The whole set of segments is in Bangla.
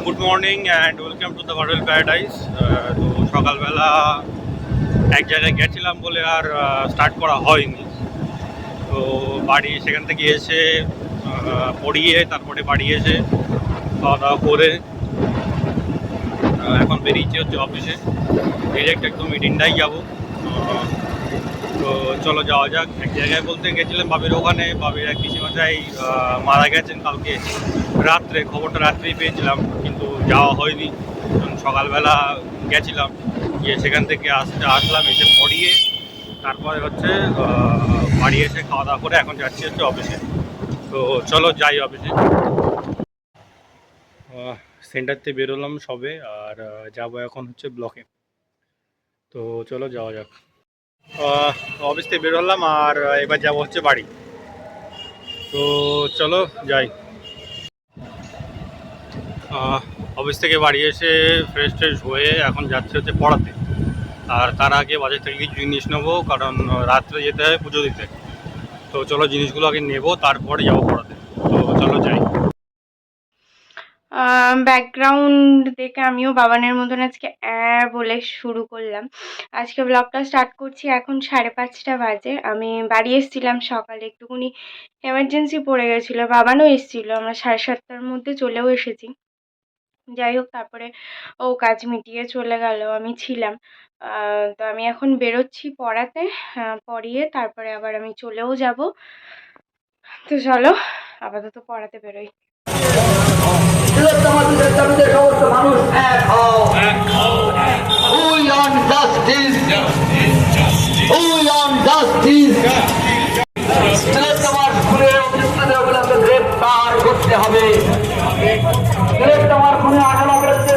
Good morning and welcome to the hotel paradise. তো সকালবেলা এক জায়গায় গেছিলাম বলে আর স্টার্ট করা হয়নি। তো বাড়ি সেখান থেকে এসে পড়িয়ে তারপরে বাড়ি এসে খাওয়া দাওয়া করে এখন বেরিয়েছি হচ্ছে অফিসে। ডিরেক্ট একদম মিটিংটাই যাবো। তো চলো যাওয়া যাক। এক জায়গায় বলতে গেছিলাম বাবির ওখানে। বাবির এক পিসিমশাই মারা গেছেন কালকে রাত্রে, খবরটা রাত্রেই পেয়েছিলাম, কিন্তু যাওয়া হয়নি। সকালবেলা গেছিলাম, গিয়ে সেখান থেকে আসলাম, এসে পড়িয়ে তারপরে হচ্ছে বাড়ি এসে খাওয়া দাওয়া করে এখন যাচ্ছি হচ্ছে অফিসে। তো চলো যাই অফিসে। সেন্টার থেকে বেরোলাম সবে, আর যাবো এখন হচ্ছে ব্লকে। তো চলো যাওয়া যাক। অফিস থেকে বেরোলাম আর এবার যাবো হচ্ছে বাড়ি। তো চলো যাই। অফিস থেকে বাড়ি এসে ফ্রেশ ট্রেশ হয়ে এখন যাচ্ছে হচ্ছে পড়াতে। আর তার আগে বাজার থেকে কিছু জিনিস নেবো, কারণ রাত্রে যেতে হয় পুজো দিতে। তো চলো জিনিসগুলো আগে নেবো, তারপরে যাবো পড়াতে। তো চলো যাই। ব্যাকগ্রাউন্ড দেখে আমিও বাবানের মতন আজকে বলে শুরু করলাম। আজকে ব্লগটা স্টার্ট করছি। এখন 5:30 বাজে। আমি বাড়ি এসেছিলাম সকালে, একটুখানি এমার্জেন্সি পড়ে গেছিলো। বাবানও এসেছিল, আমরা 7:30টার মধ্যে চলেও এসেছি। যাই হোক, তারপরে ও কাজ মিটিয়ে চলে গেল, আমি ছিলাম। তো আমি এখন বেরোচ্ছি পড়াতে। পড়িয়ে তারপরে আবার আমি চলেও যাব। তো চলো আপাতত পড়াতে বেরোই। সমস্ত মানুষ এক হও। We want justice. We want justice. তোমার খুনে অভিযুক্তদেরগুলোকে গ্রেপ্তার করতে হবে। তোমার খুনে আটক করেছে।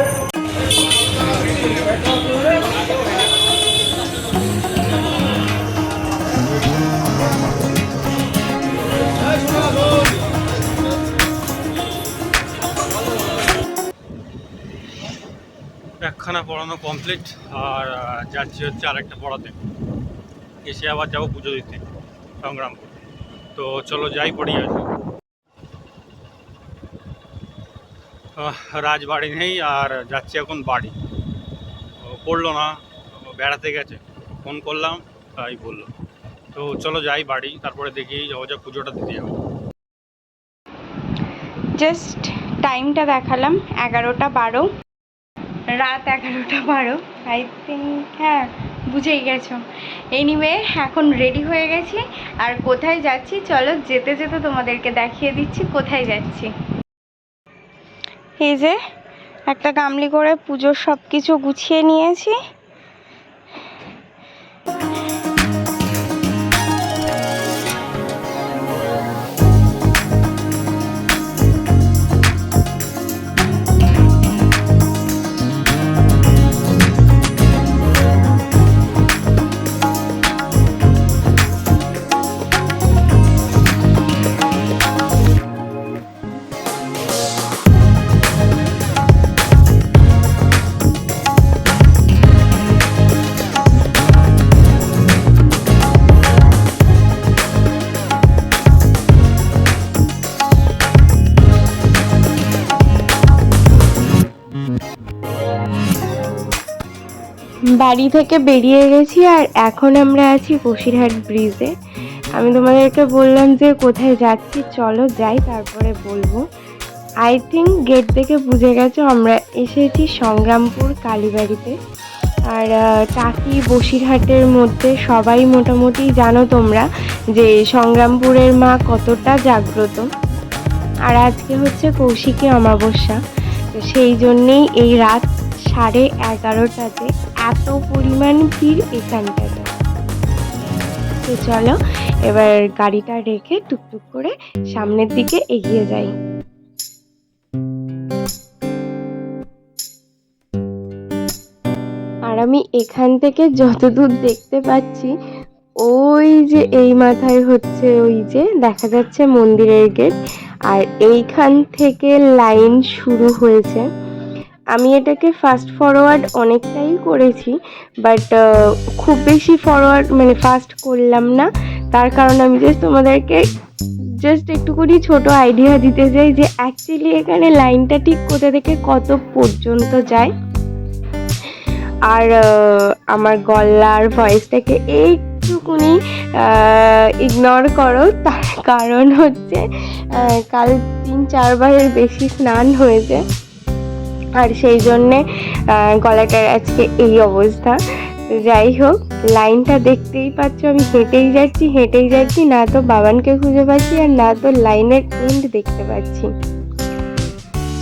একখানা পড়ানো কমপ্লিট, আর যাচ্ছি হচ্ছে আরেকটা পড়াতে। এসে আবার যাবো পুজো দিতে সংগ্রামপুর। তো চলো যাই, পড়িয়ে আসি। রাজ বাড়ি নেই, আর যাচ্ছি এখন বাড়ি। পড়লো না, বেড়াতে গেছে। ফোন করলাম তাই বললো। তো চলো যাই বাড়ি, তারপরে দেখি যাবো যা পুজোটা দিতে যাবো। জাস্ট টাইমটা দেখালাম 11:12, রাত 11:12 আই থিঙ্ক। হ্যাঁ, বুঝেই গেছো। এনিওয়ে, এখন রেডি হয়ে গেছি। আর কোথায় যাচ্ছি চলো যেতে যেতে তোমাদেরকে দেখিয়ে দিচ্ছি কোথায় যাচ্ছি। এই যে একটা গামলি করে পুজোর সব কিছু গুছিয়ে নিয়েছি। বাড়ি থেকে বেরিয়ে গেছি, আর এখন আমরা আছি বসিরহাট ব্রিজে। আমি তোমাদেরকে বললাম যে কোথায় যাচ্ছি, চলো যাই, তারপরে বলবো। আই থিঙ্ক গেট দেখে বুঝে গেছো আমরা এসেছি সংগ্রামপুর কালীবাড়িতে। আর টাকি বসিরহাটের মধ্যে সবাই মোটামুটি জানো তোমরা যে সংগ্রামপুরের মা কতটা জাগ্রত। আর আজকে হচ্ছে কৌশিকী অমাবস্যা, তো সেই জন্যেই এই রাত 11:30টাতে এত পরিমাণ ভিড় এখানটাতে। তো চলো এবার গাড়িটা রেখে টুকটুক করে সামনের দিকে এগিয়ে যাই। আর আমি এখান থেকে যতদূর দেখতে পাচ্ছি, ওই যে এই মাথায় হচ্ছে ওই যে দেখা যাচ্ছে মন্দিরের গেট, আর এইখান থেকে লাইন শুরু হয়েছে। আমি এটাকে ফাস্ট ফরওয়ার্ড অনেকটাই করেছি, বাট খুব বেশি ফরওয়ার্ড মানে ফাস্ট করলাম না। তার কারণ আমি জাস্ট তোমাদেরকে জাস্ট একটুখানি ছোট আইডিয়া দিতে চাই যে অ্যাকচুয়ালি এখানে লাইনটা ঠিক কোথা থেকে কত পর্যন্ত যায়। আর আমার গলার ভয়েসটাকে একটুকুনি ইগনোর করো, তার কারণ হচ্ছে কাল 3-4 বারের বেশি স্নান হয়েছে, আর সেই জন্যে গলাটার আজকে এই অবস্থা। তো যাই হোক, লাইনটা দেখতেই পাচ্ছ, আমি হেঁটেই যাচ্ছি, না তো বাবানকে খুঁজে পাচ্ছি আর না তো লাইনের এন্ড দেখতে পাচ্ছি।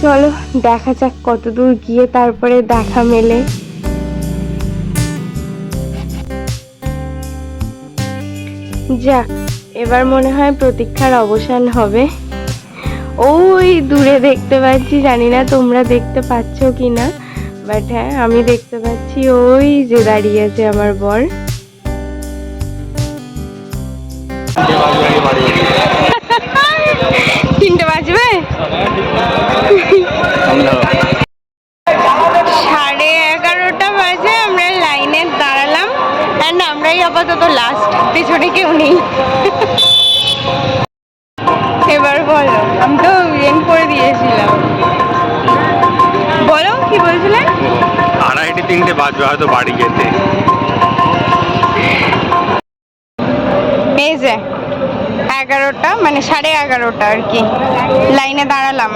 চলো দেখা যাক কতদূর গিয়ে তারপরে দেখা মেলে। যাক, এবার মনে হয় প্রতীক্ষার অবসান হবে। ওই দূরে দেখতে পাচ্ছি, জানি না তোমরা দেখতে পাচ্ছ কি না, বাট হ্যাঁ আমি দেখতে পাচ্ছি ওই যে দাঁড়িয়ে আছে আমার বর। তিনটে বাজবে, 11:30 বাজে আমরা লাইনে দাঁড়ালাম, অ্যান্ড আমরাই আপাতত লাস্ট, পেছনে কেউ নেই। এবার বলো, আমি তো এন্ড করে দিয়েছিলাম, বলো কি বলছিলে? 2:30-3টে বাজবে হয়তো বাড়ি যেতে। এই যে 11টা মানে 11:30 আর কি লাইনে দাঁড়ালাম।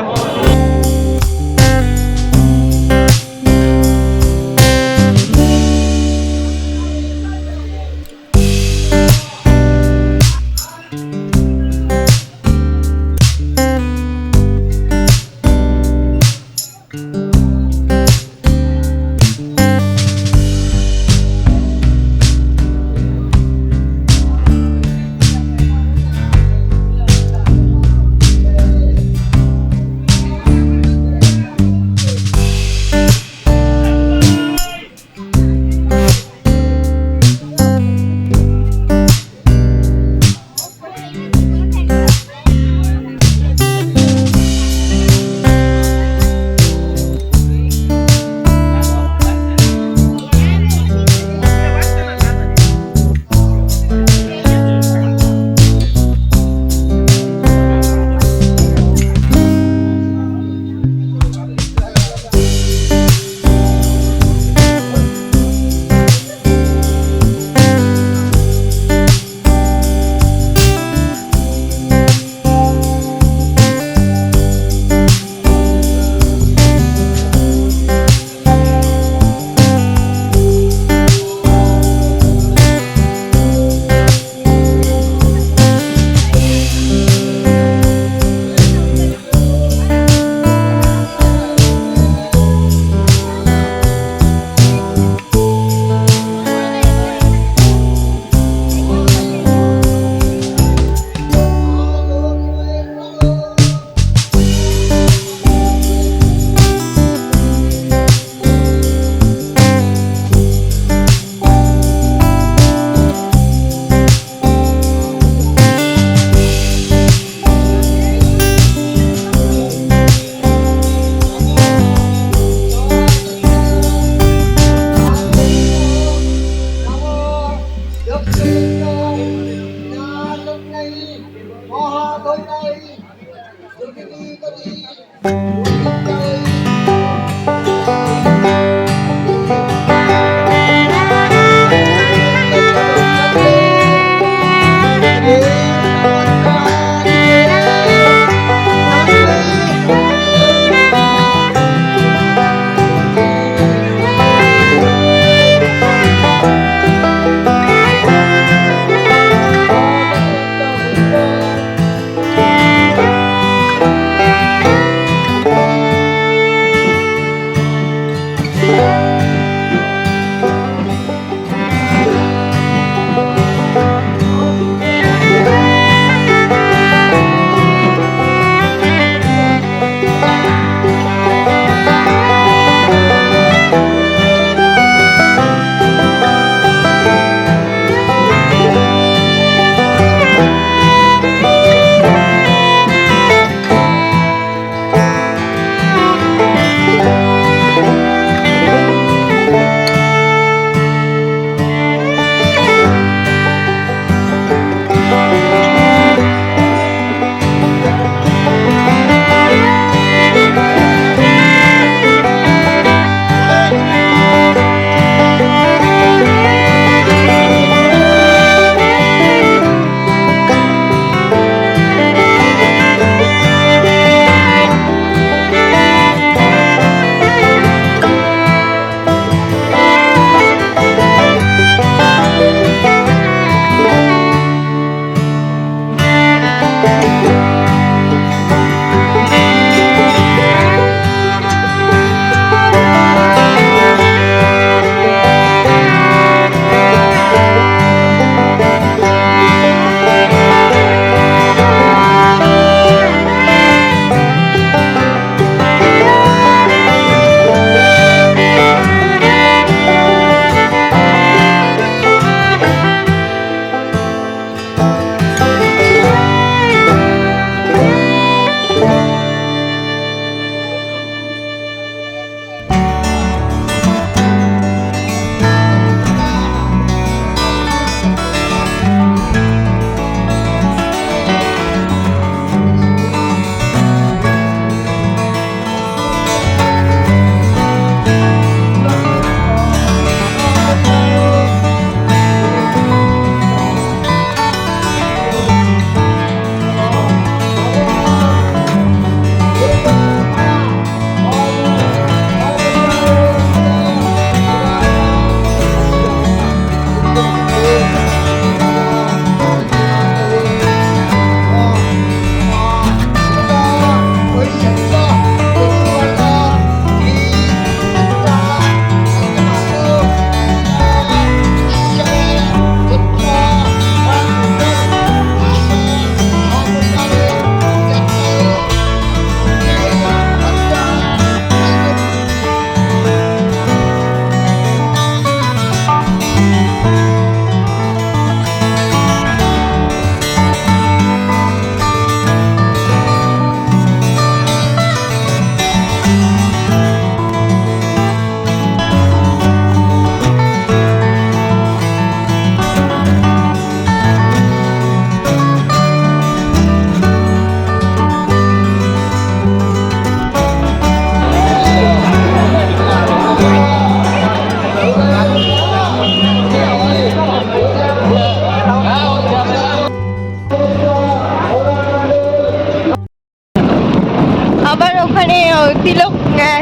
ওখানে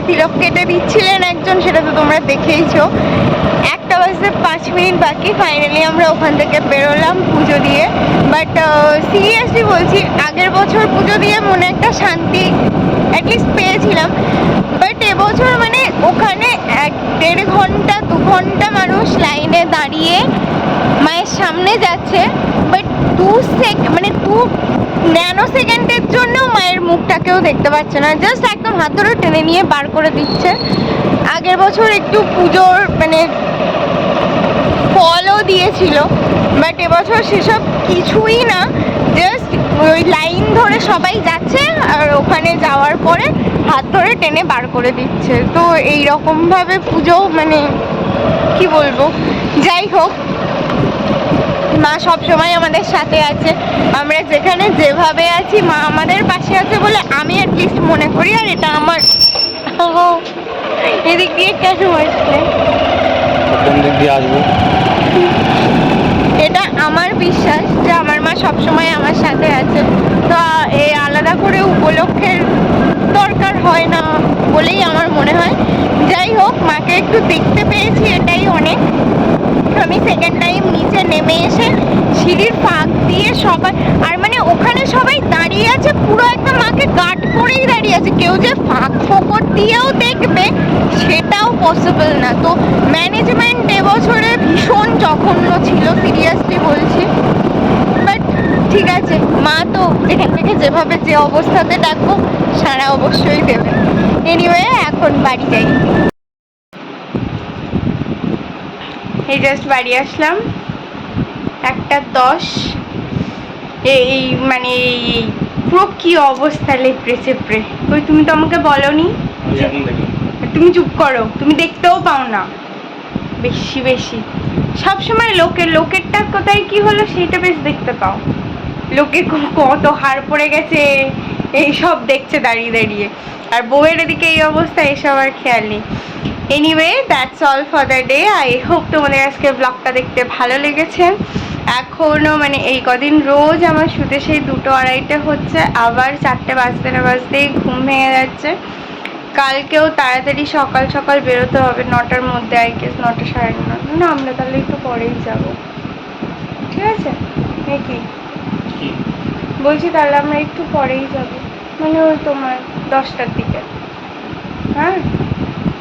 তিলক কেটে দিচ্ছিলেন একজন, সেটা তো তোমরা দেখেইছো। 1:05 বাকি, ফাইনালি আমরা ওখান থেকে বেরোলাম পুজো দিয়ে। বাট সিরিয়াসলি বলছি, আগের বছর পুজো দিয়ে মনে একটা শান্তি অ্যাটলিস্ট পেয়েছিলাম, বাট এবছর মানে ওখানে 1.5 ঘন্টা 2 ঘন্টা মানুষ লাইনে দাঁড়িয়ে মায়ের সামনে যাচ্ছে, বাট 2 ন্যানো সেকেন্ডের জন্য মায়ের মুখটাকেও দেখতে পাচ্ছে না, জাস্ট একদম হাত ধরে টেনে নিয়ে বার করে দিচ্ছে। আগের বছর একটু পুজোর মানে ফলও দিয়েছিল, বাট এবছর সেসব কিছুই না, জাস্ট ওই লাইন ধরে সবাই যাচ্ছে আর ওখানে যাওয়ার পরে হাত ধরে টেনে বার করে দিচ্ছে। তো এই রকমভাবে পুজো মানে কি বলবো, যাই হোক মা সবসময় আমাদের সাথে আছে, আমরা যেখানে যেভাবে আছি মা আমাদের পাশে আছে বলে আমি অ্যাটলিস্ট মনে করি। আর এটা আমার এদিক দিয়ে কেন আসলে এটা আমার বিশ্বাস যে আমার মা সবসময় আমার সাথে আছে। তো এই আলাদা করে উপলক্ষের দরকার হয় না বলেই আমার মনে হয়। যাই হোক, মাকে একটু দেখতে পেয়েছি, এটাই অনেক। আমি সেকেন্ড টাইম নিচে নেমে এসে সিঁড়ির ফাঁক দিয়ে সবাই, আর মানে ওখানে সবাই দাঁড়িয়ে আছে পুরো একটা মাকে গার্ড করেই দাঁড়িয়ে আছে, কেউ যে ফাঁক ফোকর দিয়েও দেখবে সেটাও পসিবল না। তো ম্যানেজমেন্ট এবছরে ভীষণ জঘন্য ছিল, সিরিয়াসলি বলছি। বাট ঠিক আছে, মা তো এখান থেকে যেভাবে যে অবস্থাতে ডাকবো সারা অবশ্যই দেবে। এনিওয়ে এখন বাড়ি যাই। এই জাস্ট বাড়ি আসলাম 1:10। এই মানে পুরো কি অবস্থা লেপড়ে চেপড়ে। ওই তুমি তো আমাকে বলোনি, তুমি চুপ করো, তুমি দেখতেও পাও না বেশি বেশি। সবসময় লোকেরটা কোথায় কি হলো সেইটা বেশ দেখতে পাও, লোকে কত হাড় পড়ে গেছে এই সব দেখছে দাঁড়িয়ে দাঁড়িয়ে, আর বউয়ের এদিকে এই অবস্থা এসব আর খেয়াল নেই। Anyway that's all for the day. I hope তোমাদের আজকে ব্লগটা দেখতে ভালো লেগেছে। এখনও মানে এই কদিন রোজ আমার শুতে সেই 2-2:30 হচ্ছে, আবার 4টে বাজতে না বাজতেই ঘুম ভেঙে যাচ্ছে। কালকেও তাড়াতাড়ি সকাল সকাল বেরোতে হবে, 9টার মধ্যে, আই গেস 9টা 9:30। না আমরা তাহলে একটু পরেই যাব, ঠিক আছে নাকি? বলছি তাহলে আমরা একটু পরেই যাব, মানে ওই তোমার 10টার দিকে। হ্যাঁ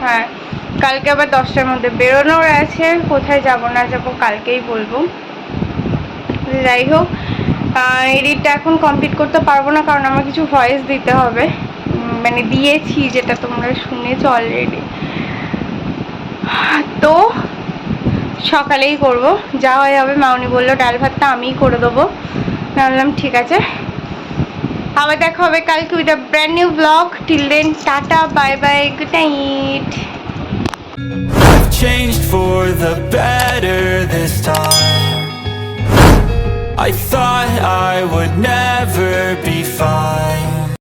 হ্যাঁ, কালকে আবার 10টার মধ্যে বেরোনোর আছে, কোথায় যাব না যাব কালকেই বলবো। যাই হোক, এডিটটা এখন কমপ্লিট করতে পারবো না, কারণ আমার কিছু ভয়েস দিতে হবে, মানে দিয়েছি যেটা তোমরা শুনেছো অলরেডি। তো সকালেই করব, যা হয় হবে। মাউনি বললো ডাল ভাতটা আমিই করে দেবো, বললাম ঠিক আছে। আবার দেখা হবে কালকে with a brand new vlog. Till then tata, bye bye, good night. I've changed for the better this time. I thought I would never be fine.